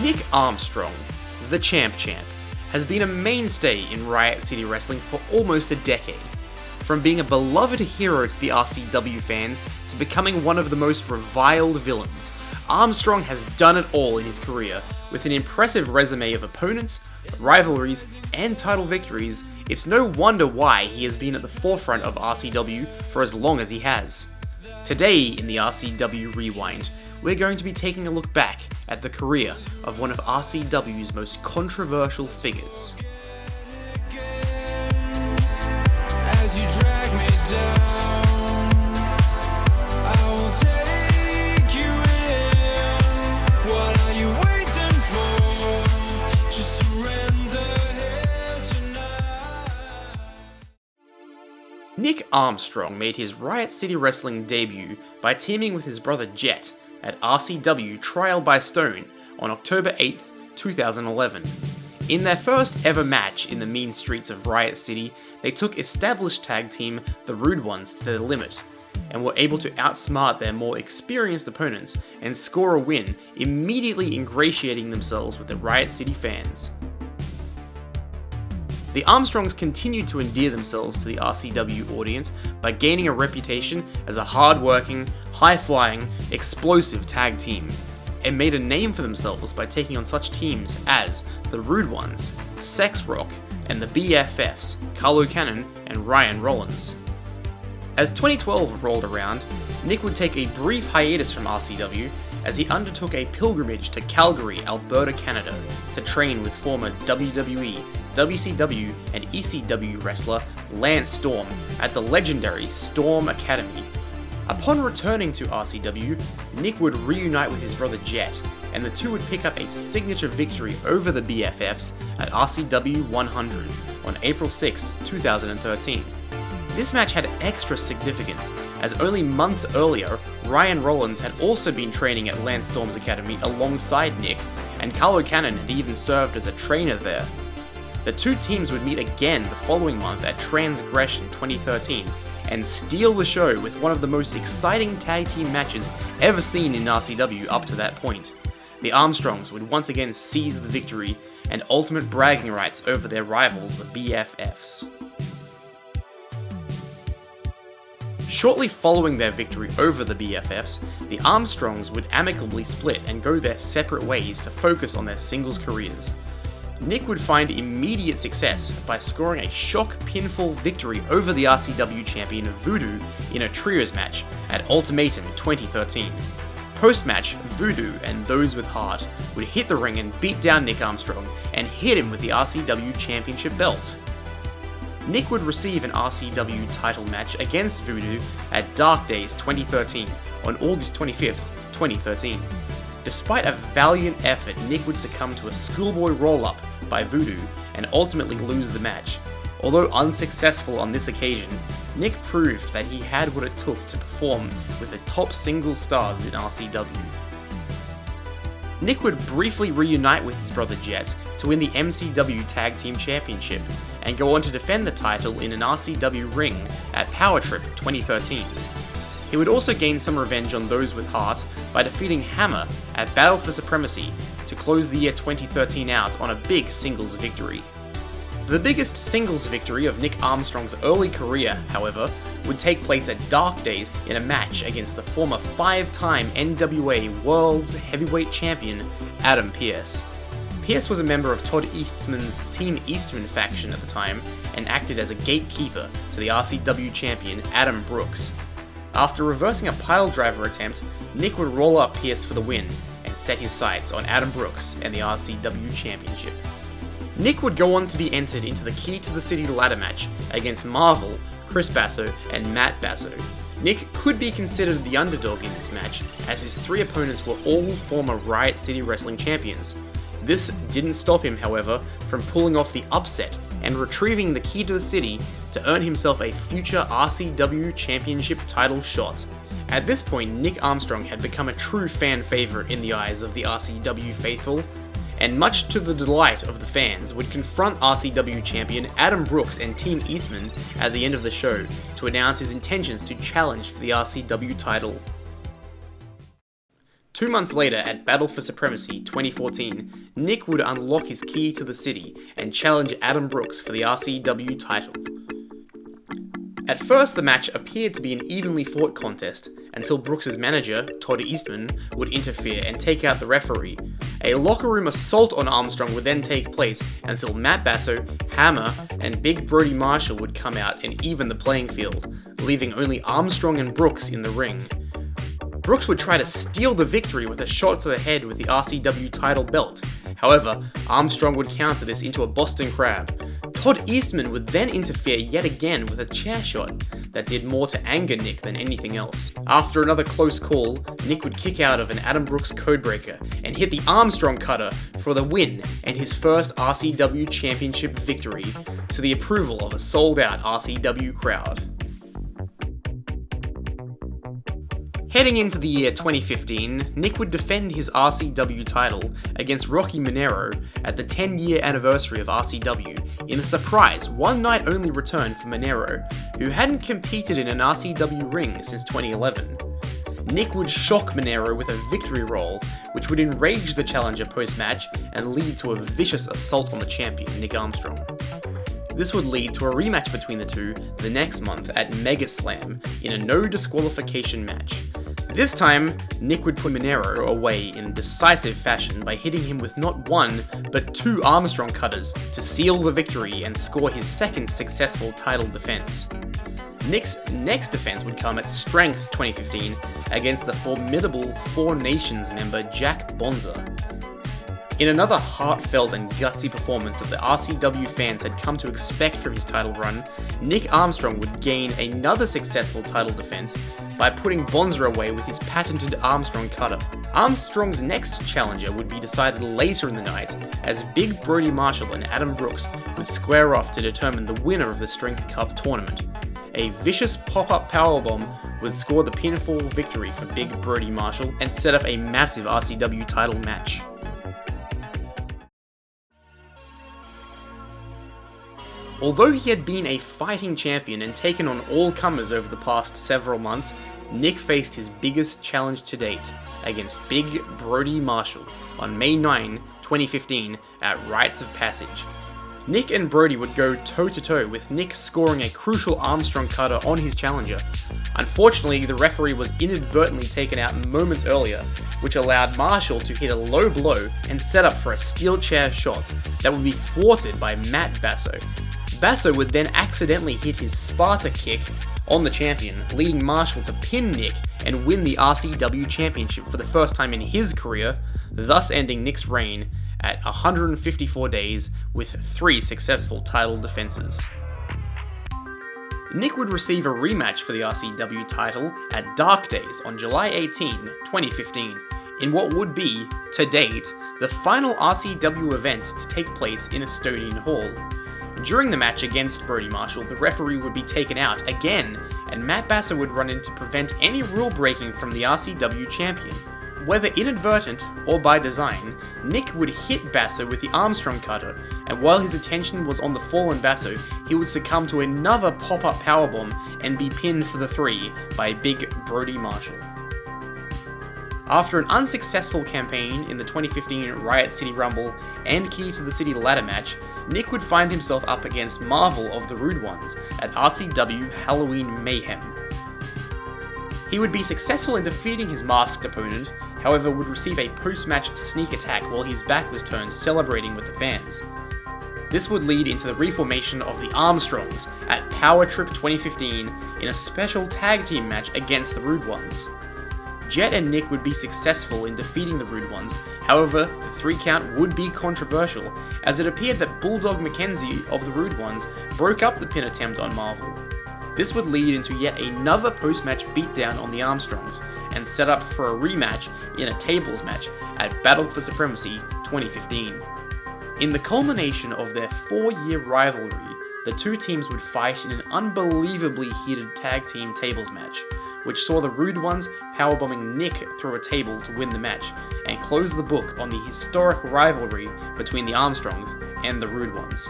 Nick Armstrong, the Champ, has been a mainstay in Riot City Wrestling for almost a decade. From being a beloved hero to the RCW fans to becoming one of the most reviled villains, Armstrong has done it all in his career. With an impressive resume of opponents, rivalries, and title victories, it's no wonder why he has been at the forefront of RCW for as long as he has. Today in the RCW Rewind, we're going to be taking a look back at the career of one of RCW's most controversial figures. As you drag me down, I will take you in. What are you waiting for? Just surrender here tonight. Nick Armstrong made his Riot City Wrestling debut by teaming with his brother Jett at RCW Trial by Stone on October 8th, 2011. In their first ever match in the mean streets of Riot City, they took established tag team The Rude Ones to their limit, and were able to outsmart their more experienced opponents and score a win, immediately ingratiating themselves with the Riot City fans. The Armstrongs continued to endear themselves to the RCW audience by gaining a reputation as a hard-working, high-flying, explosive tag team, and made a name for themselves by taking on such teams as The Rude Ones, SexRock and The BFFs, Carlo Cannon and Ryan Rollins. As 2012 rolled around, Nick would take a brief hiatus from RCW as he undertook a pilgrimage to Calgary, Alberta, Canada to train with former WWE, WCW and ECW wrestler Lance Storm at the legendary Storm Academy. Upon returning to RCW, Nick would reunite with his brother Jett, and the two would pick up a signature victory over the BFFs at RCW 100 on April 6, 2013. This match had extra significance, as only months earlier, Ryan Rollins had also been training at Lance Storm's academy alongside Nick, and Carlo Cannon had even served as a trainer there. The two teams would meet again the following month at Transgression 2013, and steal the show with one of the most exciting tag team matches ever seen in RCW up to that point. The Armstrongs would once again seize the victory and ultimate bragging rights over their rivals, the BFFs. Shortly following their victory over the BFFs, the Armstrongs would amicably split and go their separate ways to focus on their singles careers. Nick would find immediate success by scoring a shock pinfall victory over the RCW champion Voodoo in a trios match at Ultimatum 2013. Post-match, Voodoo and those with heart would hit the ring and beat down Nick Armstrong and hit him with the RCW championship belt. Nick would receive an RCW title match against Voodoo at Dark Days 2013 on August 25th, 2013. Despite a valiant effort, Nick would succumb to a schoolboy roll-up by Voodoo and ultimately lose the match. Although unsuccessful on this occasion, Nick proved that he had what it took to perform with the top singles stars in RCW. Nick would briefly reunite with his brother Jett to win the MCW Tag Team Championship and go on to defend the title in an RCW ring at Power Trip 2013. He would also gain some revenge on those with heart by defeating Hammer at Battle for Supremacy to close the year 2013 out on a big singles victory. The biggest singles victory of Nick Armstrong's early career, however, would take place at Dark Days in a match against the former 5-time NWA World's Heavyweight Champion, Adam Pearce. Pearce was a member of Todd Eastman's Team Eastman faction at the time and acted as a gatekeeper to the RCW champion Adam Brooks. After reversing a piledriver attempt, Nick would roll up Pearce for the win and set his sights on Adam Brooks and the RCW Championship. Nick would go on to be entered into the Key to the City ladder match against Marvel, Chris Basso, and Matt Basso. Nick could be considered the underdog in this match, as his three opponents were all former Riot City Wrestling champions. This didn't stop him, however, from pulling off the upset and retrieving the Key to the City to earn himself a future RCW Championship title shot. At this point, Nick Armstrong had become a true fan favourite in the eyes of the RCW faithful, and much to the delight of the fans, would confront RCW champion Adam Brooks and Team Eastman at the end of the show to announce his intentions to challenge for the RCW title. 2 months later, at Battle for Supremacy 2014, Nick would unlock his key to the city and challenge Adam Brooks for the RCW title. At first, the match appeared to be an evenly fought contest, until Brooks' manager, Todd Eastman, would interfere and take out the referee. A locker room assault on Armstrong would then take place until Matt Basso, Hammer, and Big Brody Marshall would come out and even the playing field, leaving only Armstrong and Brooks in the ring. Brooks would try to steal the victory with a shot to the head with the RCW title belt. However, Armstrong would counter this into a Boston Crab. Todd Eastman would then interfere yet again with a chair shot that did more to anger Nick than anything else. After another close call, Nick would kick out of an Adam Brooks codebreaker and hit the Armstrong cutter for the win and his first RCW championship victory, to the approval of a sold-out RCW crowd. Heading into the year 2015, Nick would defend his RCW title against Rocky Monero at the 10-year anniversary of RCW in a surprise one-night-only return for Monero, who hadn't competed in an RCW ring since 2011. Nick would shock Monero with a victory roll, which would enrage the challenger post-match and lead to a vicious assault on the champion, Nick Armstrong. This would lead to a rematch between the two the next month at Mega Slam in a no disqualification match. This time, Nick would put Monero away in decisive fashion by hitting him with not one, but 2 Armstrong cutters to seal the victory and score his second successful title defense. Nick's next defense would come at Strength 2015 against the formidable Four Nations member Jack Bonza. In another heartfelt and gutsy performance that the RCW fans had come to expect from his title run, Nick Armstrong would gain another successful title defense by putting Bonza away with his patented Armstrong cutter. Armstrong's next challenger would be decided later in the night, as Big Brody Marshall and Adam Brooks would square off to determine the winner of the Strength Cup tournament. A vicious pop-up powerbomb would score the pinfall victory for Big Brody Marshall and set up a massive RCW title match. Although he had been a fighting champion and taken on all comers over the past several months, Nick faced his biggest challenge to date against Big Brody Marshall on May 9, 2015 at Rites of Passage. Nick and Brody would go toe-to-toe, with Nick scoring a crucial Armstrong cutter on his challenger. Unfortunately, the referee was inadvertently taken out moments earlier, which allowed Marshall to hit a low blow and set up for a steel chair shot that would be thwarted by Matt Basso. Basso would then accidentally hit his Sparta kick on the champion, leading Marshall to pin Nick and win the RCW Championship for the first time in his career, thus ending Nick's reign at 154 days with 3 successful title defenses. Nick would receive a rematch for the RCW title at Dark Days on July 18, 2015, in what would be, to date, the final RCW event to take place in Estonian Hall. During the match against Brody Marshall, the referee would be taken out again, and Matt Basso would run in to prevent any rule breaking from the RCW champion. Whether inadvertent or by design, Nick would hit Basso with the Armstrong cutter, and while his attention was on the fallen Basso, he would succumb to another pop-up powerbomb and be pinned for the 3 by Big Brody Marshall. After an unsuccessful campaign in the 2015 Riot City Rumble and Key to the City ladder match, Nick would find himself up against Marvel of the Rude Ones at RCW Halloween Mayhem. He would be successful in defeating his masked opponent, however would receive a post-match sneak attack while his back was turned, celebrating with the fans. This would lead into the reformation of the Armstrongs at Power Trip 2015 in a special tag team match against the Rude Ones. Jett and Nick would be successful in defeating the Rude Ones, however, the 3 count would be controversial, as it appeared that Bulldog McKenzie of the Rude Ones broke up the pin attempt on Marvel. This would lead into yet another post-match beatdown on the Armstrongs, and set up for a rematch in a tables match at Battle for Supremacy 2015. In the culmination of their 4-year rivalry, the 2 teams would fight in an unbelievably heated tag team tables match, which saw the Rude Ones powerbombing Nick through a table to win the match, and close the book on the historic rivalry between the Armstrongs and the Rude Ones.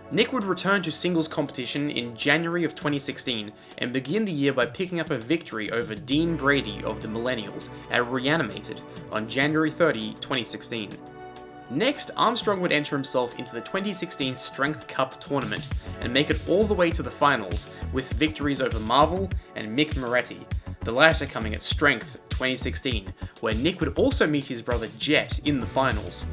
Nick would return to singles competition in January of 2016 and begin the year by picking up a victory over Dean Brady of the Millennials at Reanimated on January 30, 2016. Next, Armstrong would enter himself into the 2016 Strength Cup tournament and make it all the way to the finals with victories over Marvel and Mick Moretti, the latter coming at Strength 2016, where Nick would also meet his brother Jett in the finals.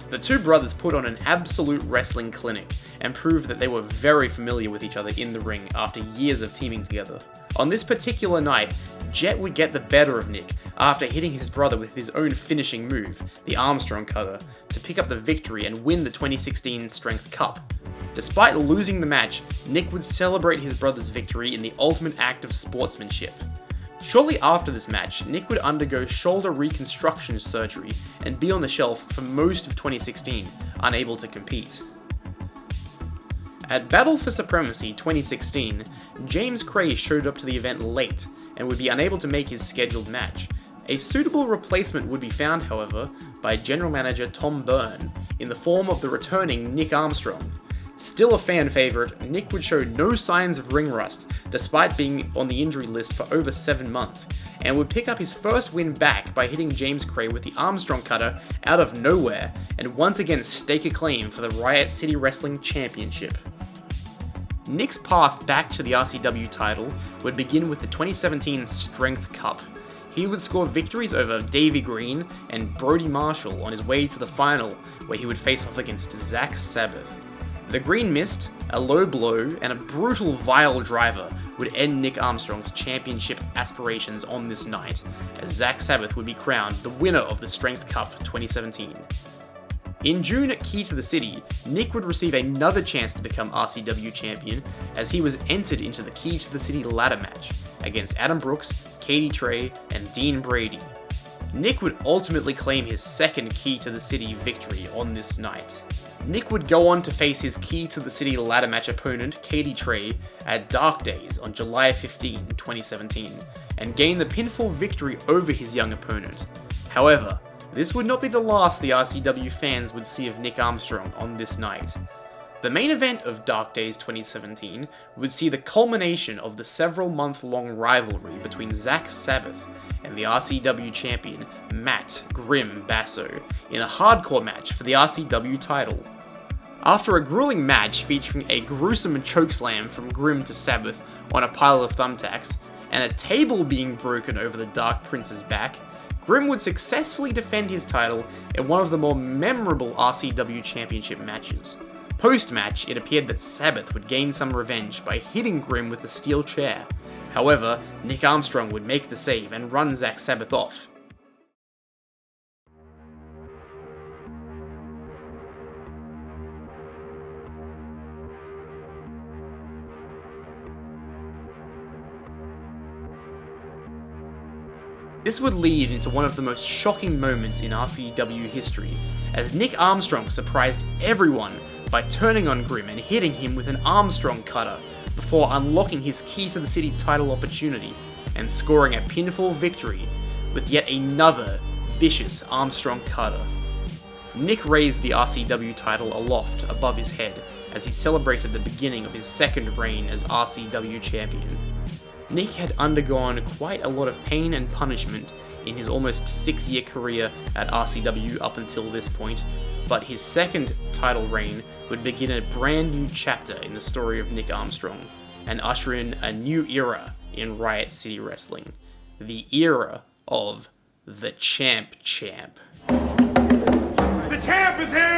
The two brothers put on an absolute wrestling clinic and proved that they were very familiar with each other in the ring after years of teaming together. On this particular night, Jett would get the better of Nick after hitting his brother with his own finishing move, the Armstrong Cutter, to pick up the victory and win the 2016 Strength Cup. Despite losing the match, Nick would celebrate his brother's victory in the ultimate act of sportsmanship. Shortly after this match, Nick would undergo shoulder reconstruction surgery and be on the shelf for most of 2016, unable to compete. At Battle for Supremacy 2016, James Cray showed up to the event late and would be unable to make his scheduled match. A suitable replacement would be found, however, by general manager Tom Byrne in the form of the returning Nick Armstrong. Still a fan favourite, Nick would show no signs of ring rust despite being on the injury list for over 7 months, and would pick up his first win back by hitting James Cray with the Armstrong Cutter out of nowhere and once again stake a claim for the Riot City Wrestling Championship. Nick's path back to the RCW title would begin with the 2017 Strength Cup. He would score victories over Davey Green and Brody Marshall on his way to the final, where he would face off against Zach Sabbath. The Green Mist, a low blow, and a brutal vile driver would end Nick Armstrong's championship aspirations on this night, as Zach Sabbath would be crowned the winner of the Strength Cup 2017. In June at Key to the City, Nick would receive another chance to become RCW champion as he was entered into the Key to the City ladder match against Adam Brooks, Katie Trey, and Dean Brady. Nick would ultimately claim his second Key to the City victory on this night. Nick would go on to face his Key to the City ladder match opponent, Katie Trey, at Dark Days on July 15, 2017, and gain the pinfall victory over his young opponent. However, this would not be the last the RCW fans would see of Nick Armstrong on this night. The main event of Dark Days 2017 would see the culmination of the several-month-long rivalry between Zach Sabbath and the RCW champion, Matt Grimm Basso, in a hardcore match for the RCW title. After a grueling match featuring a gruesome chokeslam from Grimm to Sabbath on a pile of thumbtacks, and a table being broken over the Dark Prince's back, Grimm would successfully defend his title in one of the more memorable RCW championship matches. Post-match, it appeared that Sabbath would gain some revenge by hitting Grimm with a steel chair. However, Nick Armstrong would make the save and run Zach Sabbath off. This would lead into one of the most shocking moments in RCW history, as Nick Armstrong surprised everyone by turning on Grimm and hitting him with an Armstrong Cutter before unlocking his Key to the City title opportunity and scoring a pinfall victory with yet another vicious Armstrong Cutter. Nick raised the RCW title aloft above his head as he celebrated the beginning of his second reign as RCW champion. Nick had undergone quite a lot of pain and punishment in his almost 6-year career at RCW up until this point, but his second title reign would begin a brand new chapter in the story of Nick Armstrong, and usher in a new era in Riot City Wrestling. The era of the Champ. The champ is here!